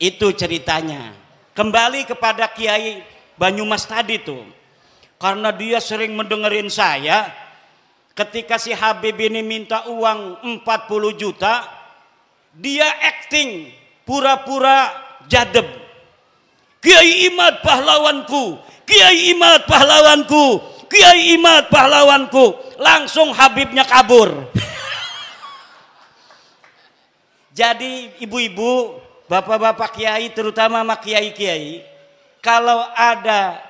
Itu ceritanya. Kembali kepada Kiai Banyumas tadi tuh. Karena dia sering mendengerin saya, ketika si Habib ini minta uang 40 juta, dia acting pura-pura jadeb. Kiai Imad pahlawanku, Kiai Imad pahlawanku, Kiai Imad pahlawanku. Langsung Habibnya kabur. Jadi ibu-ibu, bapak-bapak kiai, terutama sama kiai-kiai, kalau ada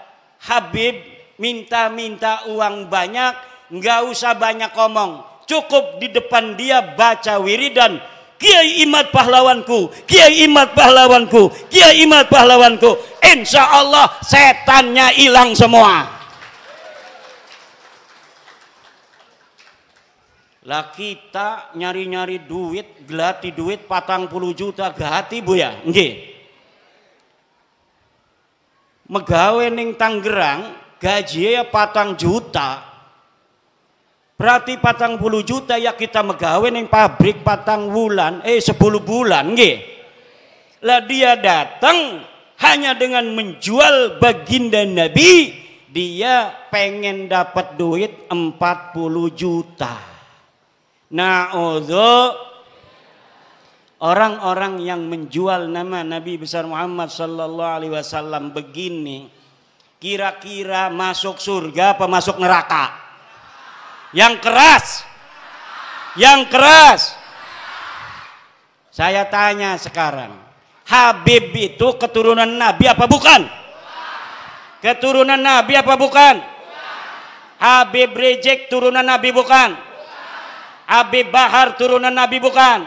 Habib minta-minta uang banyak, nggak usah banyak ngomong, cukup di depan dia baca wiridan, Kiai Imad pahlawanku, Kiai Imad pahlawanku, Kiai Imad pahlawanku. Insya Allah setannya hilang semua. Lah kita nyari-nyari duit, gelati duit 40 juta gati bu ya, nggih. Megawe ning Tangerang gaji ya 4 juta. Berarti 40 juta ya kita megawe ning pabrik 4 bulan, 10 bulan nggih. Lah dia datang hanya dengan menjual baginda Nabi, dia pengen dapat duit 40 juta. Na'udzu, orang-orang yang menjual nama Nabi besar Muhammad sallallahu alaihi wasallam begini, kira-kira masuk surga apa masuk neraka? Yang keras, yang keras. Saya tanya sekarang, Habib itu keturunan Nabi apa bukan? Keturunan Nabi apa bukan? Habib Rizik turunan Nabi bukan? Habib Bahar turunan Nabi bukan?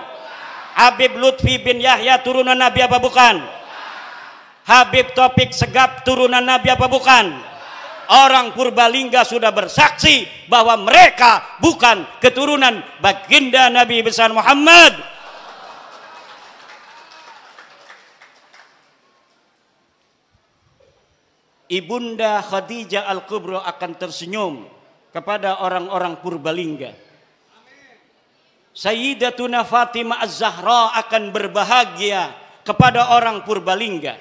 Habib Lutfi bin Yahya turunan Nabi apa bukan? Habib Taufik Segaf turunan Nabi apa bukan? Orang Purbalingga sudah bersaksi bahwa mereka bukan keturunan baginda Nabi besar Muhammad. Ibunda Khadijah Al-Kubra akan tersenyum kepada orang-orang Purbalingga. Sayyidatuna Fatimah Az-Zahra akan berbahagia kepada orang Purbalingga.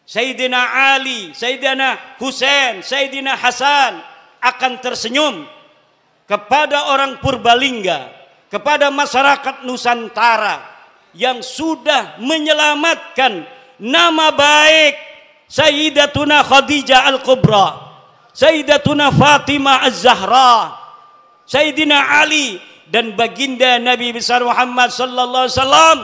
Sayyidina Ali, Sayyidina Husain, Sayyidina Hasan akan tersenyum kepada orang Purbalingga, kepada masyarakat Nusantara yang sudah menyelamatkan nama baik Sayyidatuna Khadijah Al-Kubra, Sayyidatuna Fatimah Az-Zahra, Sayyidina Ali dan baginda Nabi besar Muhammad sallallahu alaihi wasallam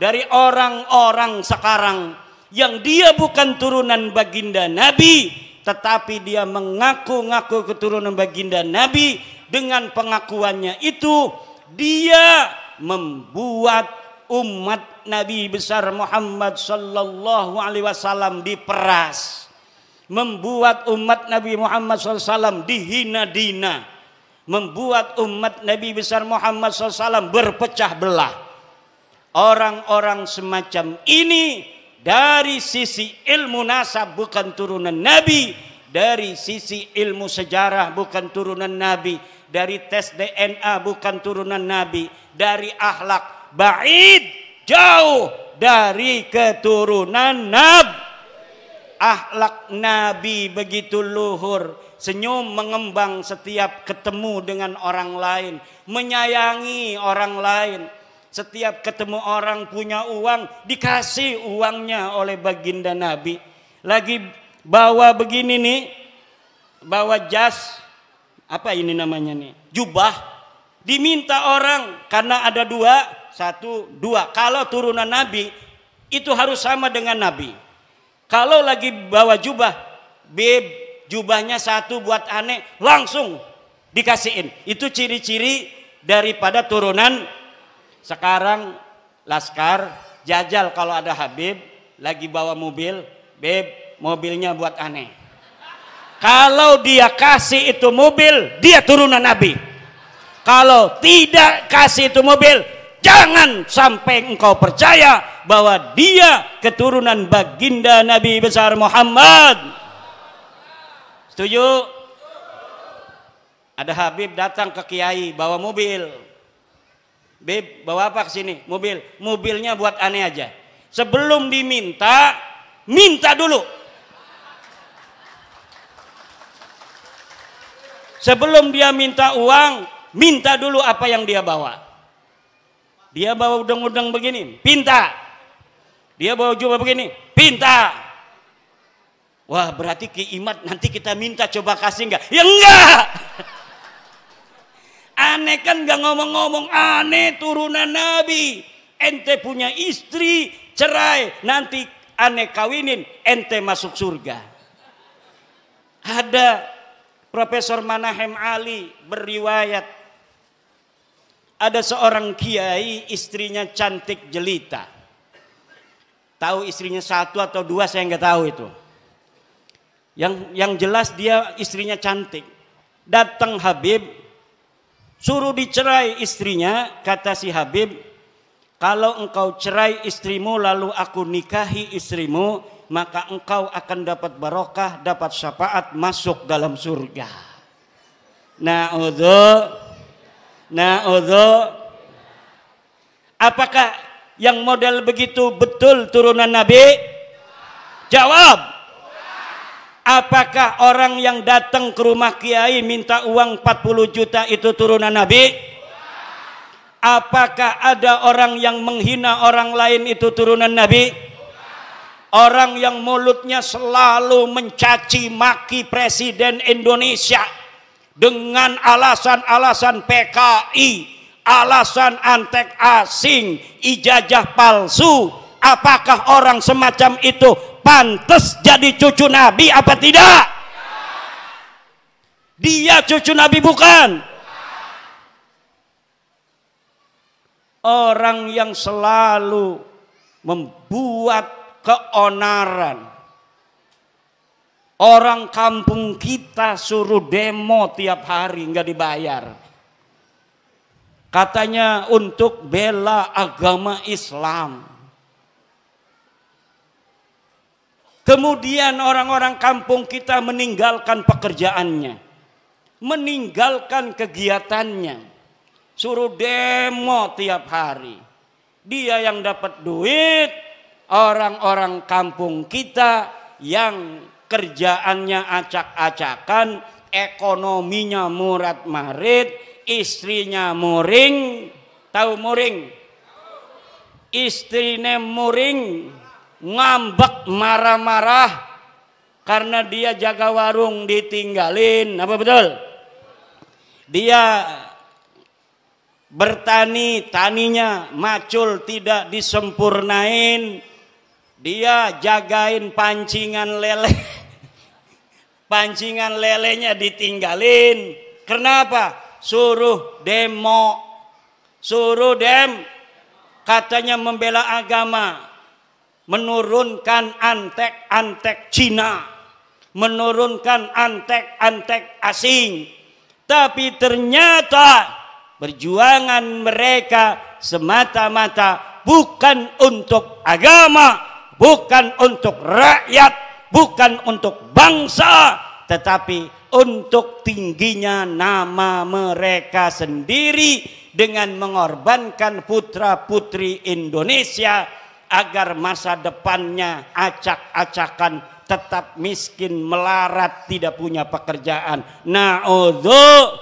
dari orang-orang sekarang yang dia bukan turunan baginda Nabi, tetapi dia mengaku-ngaku keturunan baginda Nabi. Dengan pengakuannya itu dia membuat umat Nabi besar Muhammad sallallahu alaihi wasallam diperas, membuat umat Nabi Muhammad sallallahu alaihi wasallam dihina-dina, membuat umat Nabi besar Muhammad SAW berpecah belah. Orang-orang semacam ini dari sisi ilmu nasab bukan turunan Nabi, dari sisi ilmu sejarah bukan turunan Nabi, dari tes DNA bukan turunan Nabi, dari akhlak ba'id, jauh dari keturunan Nabi. Akhlak Nabi begitu luhur, senyum mengembang setiap ketemu dengan orang lain, menyayangi orang lain. Setiap ketemu orang punya uang, dikasih uangnya oleh baginda Nabi. Lagi bawa begini nih, bawa jas, apa ini namanya nih, jubah, diminta orang karena ada dua, satu, dua. Kalau turunan Nabi itu harus sama dengan Nabi. Kalau lagi bawa jubah, beb, jubahnya satu buat aneh, langsung dikasihin. Itu ciri-ciri daripada turunan. Sekarang Laskar jajal kalau ada Habib lagi bawa mobil, beb, mobilnya buat aneh. Kalau dia kasih itu mobil, dia turunan Nabi. Kalau tidak kasih itu mobil, jangan sampai engkau percaya bahwa dia keturunan baginda Nabi besar Muhammad. Setuju? Ada Habib datang ke Kiai bawa mobil. Beb, bawa apa ke sini? Mobil. Mobilnya buat aneh aja. Sebelum diminta, minta dulu. Sebelum dia minta uang, minta dulu apa yang dia bawa. Dia bawa udang-udang begini, pinta. Dia bawa jubah begini, pinta. Wah, berarti Kiimat nanti kita minta coba kasih enggak? Ya enggak. Aneh kan enggak ngomong-ngomong, aneh turunan Nabi. Ente punya istri, cerai, nanti aneh kawinin, ente masuk surga. Ada Profesor Manahem Ali beriwayat, ada seorang kiai istrinya cantik jelita. Tahu istrinya satu atau dua saya nggak tahu itu. Yang jelas dia istrinya cantik. Datang Habib, suruh dicerai istrinya. Kata si Habib, kalau engkau cerai istrimu lalu aku nikahi istrimu, maka engkau akan dapat barokah, dapat syafaat, masuk dalam surga. Na'udzu. Apakah yang model begitu betul turunan Nabi? Jawab. Apakah orang yang datang ke rumah kiai minta uang 40 juta itu turunan Nabi? Apakah ada orang yang menghina orang lain itu turunan Nabi? Orang yang mulutnya selalu mencaci maki Presiden Indonesia dengan alasan-alasan PKI, alasan antek asing, ijazah palsu. Apakah orang semacam itu pantas jadi cucu Nabi apa tidak? Dia cucu Nabi bukan? Orang yang selalu membuat keonaran. Orang kampung kita suruh demo tiap hari nggak dibayar. Katanya untuk bela agama Islam. Kemudian orang-orang kampung kita meninggalkan pekerjaannya, meninggalkan kegiatannya, suruh demo tiap hari. Dia yang dapat duit, orang-orang kampung kita yang kerjaannya acak-acakan, ekonominya murat-marit, istrinya muring. Tahu muring? Istrinya muring, ngambek, marah-marah karena dia jaga warung ditinggalin. Apa betul? Dia bertani, taninya macul tidak disempurnain. Dia jagain pancingan lele, pancingan lelenya ditinggalin. Kenapa? Suruh demo, katanya membela agama, menurunkan antek-antek Cina, menurunkan antek-antek asing. Tapi ternyata perjuangan mereka semata-mata bukan untuk agama, bukan untuk rakyat, bukan untuk bangsa, tetapi untuk tingginya nama mereka sendiri dengan mengorbankan putra-putri Indonesia agar masa depannya acak-acakan, tetap miskin, melarat, tidak punya pekerjaan. Na'udzu